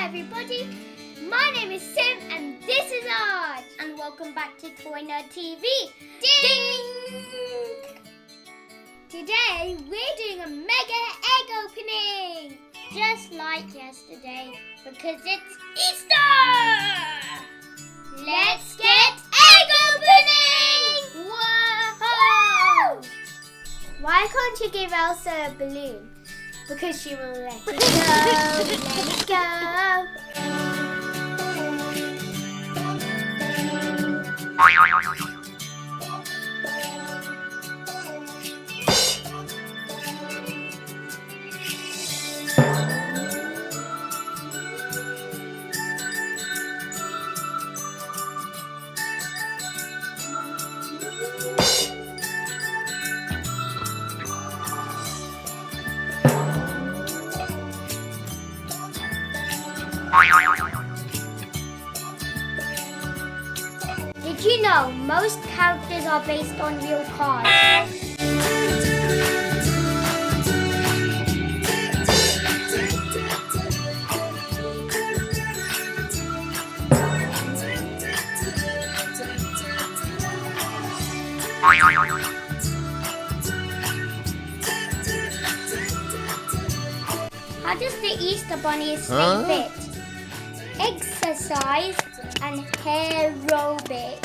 everybody, my name is Sim and this is Arj, and welcome back to toynerdtv. Ding! Today we're doing a mega egg opening, just like yesterday, because it's Easter! Let's get egg opening! Whoa! Why can't you give Elsa a balloon? Because she will let it go, let it go. Did you know most characters are based on real cards? How does the Easter Bunny stay fit? Exercise and aerobics.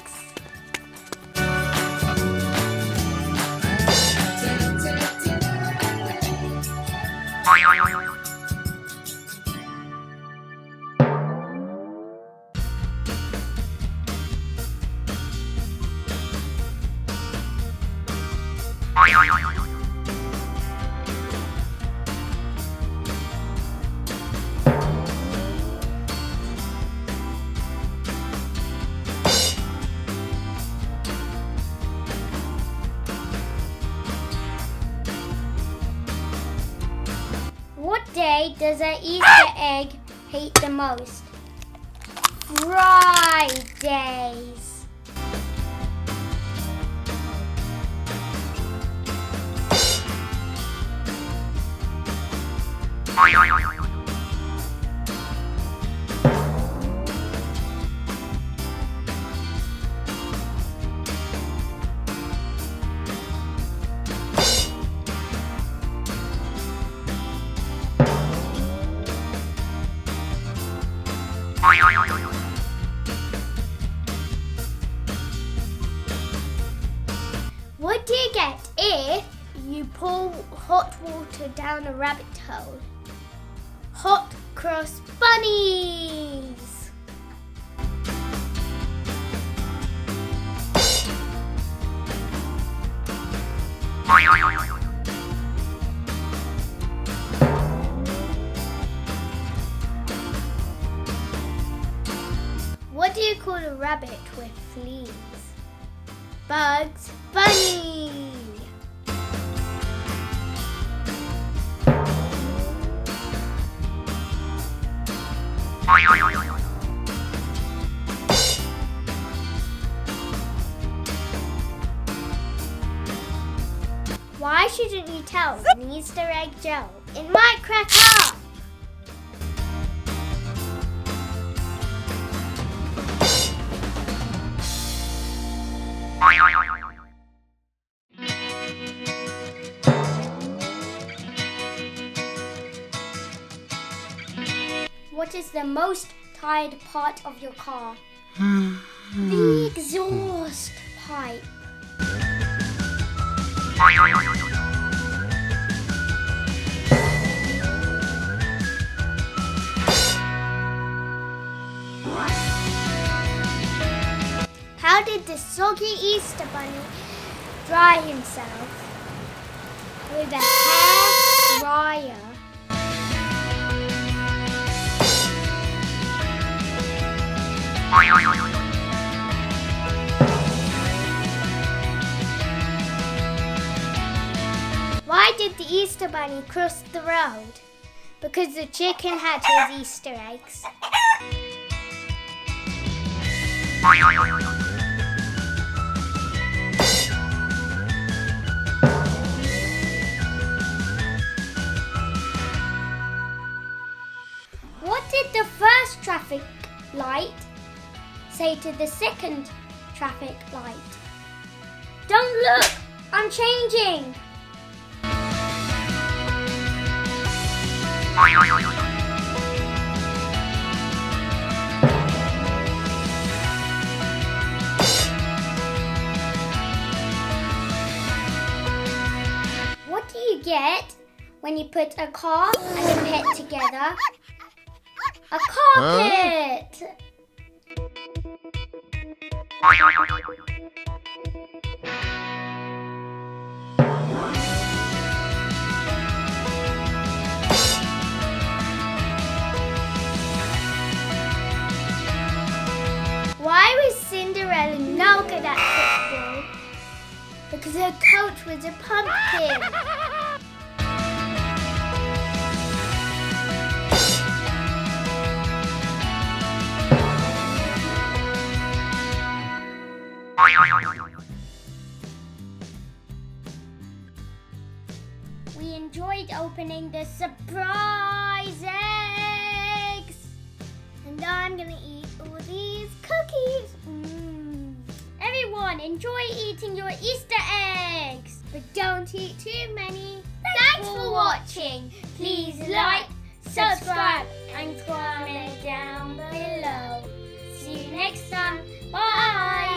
What day does an Easter egg hate the most? Fridays. What do you get if you pour hot water down a rabbit hole? Hot cross bunnies! What do you call a rabbit with fleas? Bugs Bunny! Why shouldn't you tell an Easter egg joke? It might crack up! What is the most tired part of your car? The exhaust pipe. How did the soggy Easter Bunny dry himself? With a hair dryer. Why did the Easter Bunny cross the road? Because the chicken had his Easter eggs. What did the first traffic light say to the second traffic light? Don't look! I'm changing! What do you get when you put a car and a pet together? A carpet! Why was Cinderella no good at football? Because her coach was a pumpkin. We enjoyed opening the surprise eggs. And I'm gonna eat all these cookies. Everyone, enjoy eating your Easter eggs. But don't eat too many. Thanks for watching. Please like, subscribe, and comment down below. See you next time. Bye.